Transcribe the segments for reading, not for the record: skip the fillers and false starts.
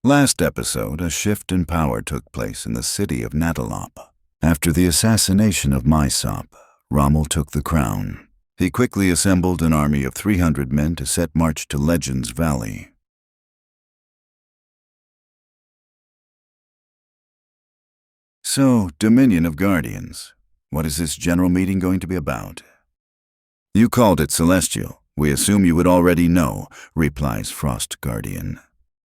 Last episode, a shift in power took place in the city of Natalop. After the assassination of Mysop, Rommel took the crown. He quickly assembled an army of 300 men to set march to Legends Valley. So, Dominion of Guardians. What is this general meeting going to be about? You called it Celestial. We assume you would already know, replies Frost Guardian.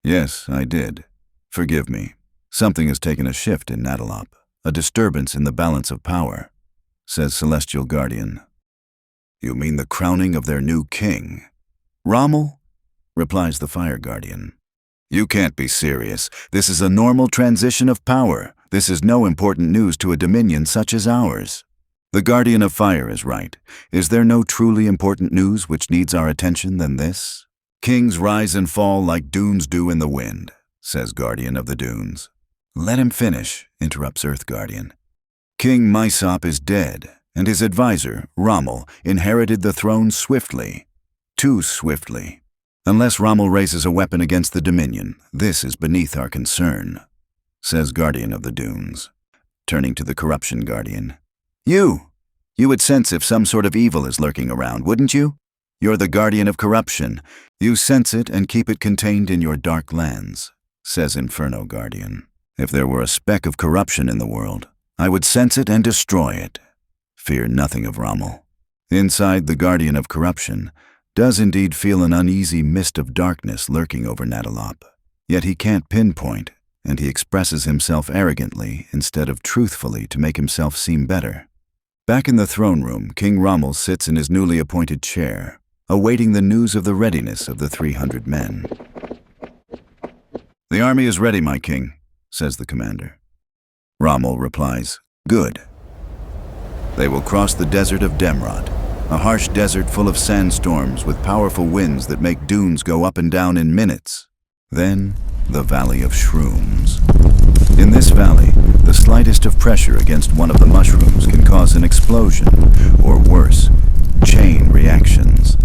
Yes, I did. Forgive me. Something has taken a shift in Natalop, a disturbance in the balance of power, says Celestial Guardian. You mean the crowning of their new king? Rommel? Replies the Fire Guardian. You can't be serious. This is a normal transition of power. This is no important news to a dominion such as ours. The Guardian of Fire is right. Is there no truly important news which needs our attention than this? Kings rise and fall like dunes do in the wind, says Guardian of the Dunes. Let him finish, interrupts Earth Guardian. King Mysop is dead, and his advisor, Rommel, inherited the throne swiftly. Too swiftly. Unless Rommel raises a weapon against the Dominion, this is beneath our concern, says Guardian of the Dunes. Turning to the Corruption Guardian. You would sense if some sort of evil is lurking around, wouldn't you? You're the Guardian of Corruption. You sense it and keep it contained in your dark lands, says Inferno Guardian. If there were a speck of corruption in the world, I would sense it and destroy it. Fear nothing of Rommel. Inside the Guardian of Corruption does indeed feel an uneasy mist of darkness lurking over Natalop. Yet he can't pinpoint, and he expresses himself arrogantly instead of truthfully to make himself seem better. Back in the throne room, King Rommel sits in his newly appointed chair, awaiting the news of the readiness of the 300 men. The army is ready, my king, says the commander. Rommel replies, Good. They will cross the desert of Demrod, a harsh desert full of sandstorms with powerful winds that make dunes go up and down in minutes. Then, the Valley of Shrooms. In this valley, the slightest of pressure against one of the mushrooms can cause an explosion, or worse, chain reactions.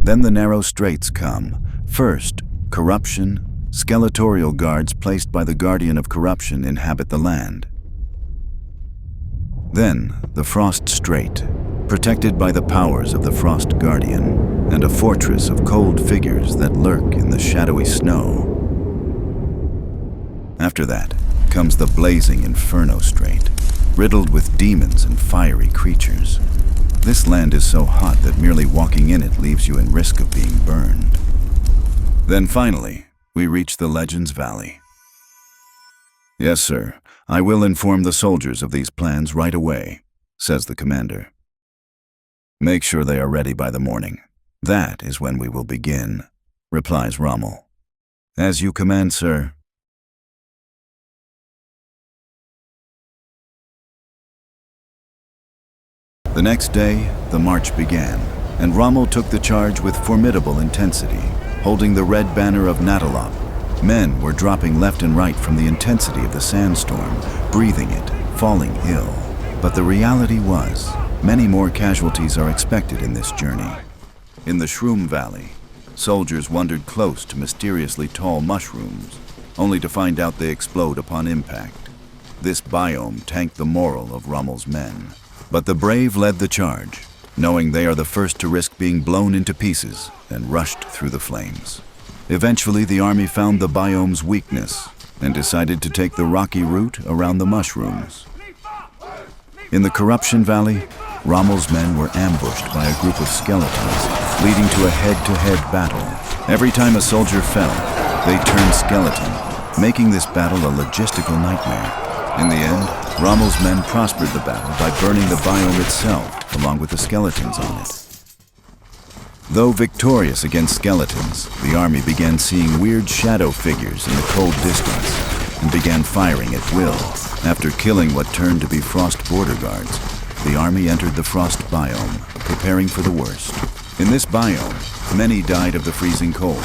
Then the narrow straits come. First, corruption. Skeletorial guards placed by the Guardian of Corruption inhabit the land. Then, the Frost Strait, protected by the powers of the Frost Guardian, and a fortress of cold figures that lurk in the shadowy snow. After that comes the blazing Inferno Strait, riddled with demons and fiery creatures. This land is so hot that merely walking in it leaves you in risk of being burned. Then finally, we reach the Legends Valley. Yes, sir. I will inform the soldiers of these plans right away, says the commander. Make sure they are ready by the morning. That is when we will begin, replies Rommel. As you command, sir. The next day, the march began, and Rommel took the charge with formidable intensity, holding the red banner of Natalop. Men were dropping left and right from the intensity of the sandstorm, breathing it, falling ill. But the reality was, many more casualties are expected in this journey. In the Shroom Valley, soldiers wandered close to mysteriously tall mushrooms, only to find out they explode upon impact. This biome tanked the morale of Rommel's men. But the brave led the charge, knowing they are the first to risk being blown into pieces and rushed through the flames. Eventually, the army found the biome's weakness and decided to take the rocky route around the mushrooms. In the Corruption Valley, Rommel's men were ambushed by a group of skeletons, leading to a head-to-head battle. Every time a soldier fell, they turned skeleton, making this battle a logistical nightmare. In the end, Rommel's men prospered the battle by burning the biome itself, along with the skeletons on it. Though victorious against skeletons, the army began seeing weird shadow figures in the cold distance and began firing at will. After killing what turned to be Frost border guards, the army entered the Frost biome, preparing for the worst. In this biome, many died of the freezing cold,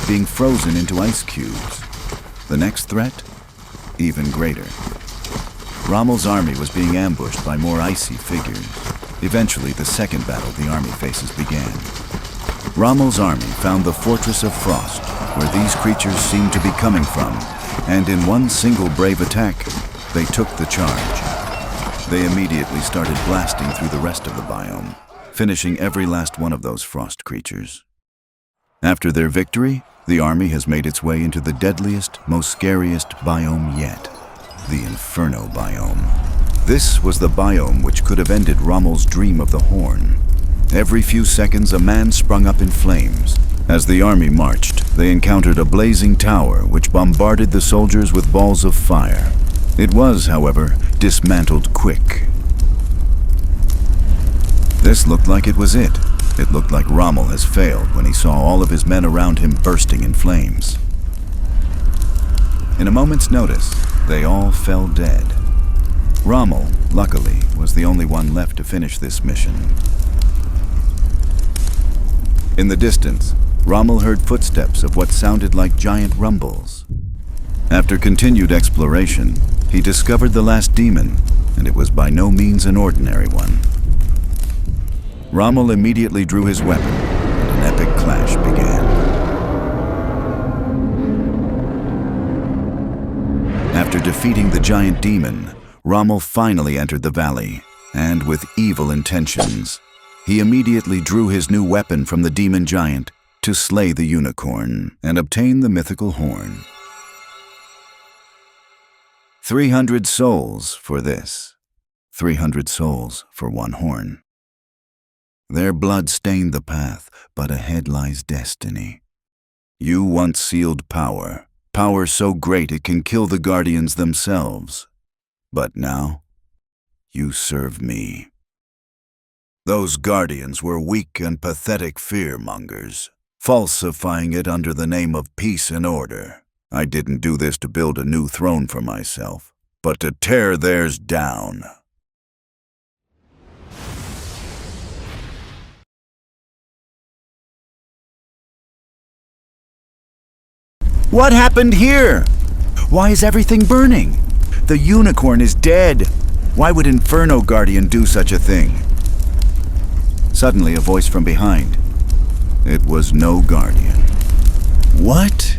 being frozen into ice cubes. The next threat? Even greater. Rommel's army was being ambushed by more icy figures. Eventually, the second battle the army faces began. Rommel's army found the Fortress of Frost, where these creatures seemed to be coming from, and in one single brave attack, they took the charge. They immediately started blasting through the rest of the biome, finishing every last one of those frost creatures. After their victory, the army has made its way into the deadliest, most scariest biome yet, the Inferno biome. This was the biome which could have ended Rommel's dream of the Horn. Every few seconds, a man sprung up in flames. As the army marched, they encountered a blazing tower which bombarded the soldiers with balls of fire. It was, however, dismantled quick. This looked like it was it. It looked like Rommel has failed when he saw all of his men around him bursting in flames. In a moment's notice, they all fell dead. Rommel, luckily, was the only one left to finish this mission. In the distance, Rommel heard footsteps of what sounded like giant rumbles. After continued exploration, he discovered the last demon, and it was by no means an ordinary one. Rommel immediately drew his weapon, and an epic clash began. After defeating the giant demon, Rommel finally entered the valley, and with evil intentions, he immediately drew his new weapon from the demon giant to slay the unicorn and obtain the mythical horn. 300 souls for this. 300 souls for one horn. Their blood stained the path, but ahead lies destiny. You once sealed power, power so great it can kill the guardians themselves. But now, you serve me. Those guardians were weak and pathetic fear-mongers, falsifying it under the name of peace and order. I didn't do this to build a new throne for myself, but to tear theirs down. What happened here? Why is everything burning? The unicorn is dead. Why would Inferno Guardian do such a thing? Suddenly, a voice from behind. It was no guardian. What?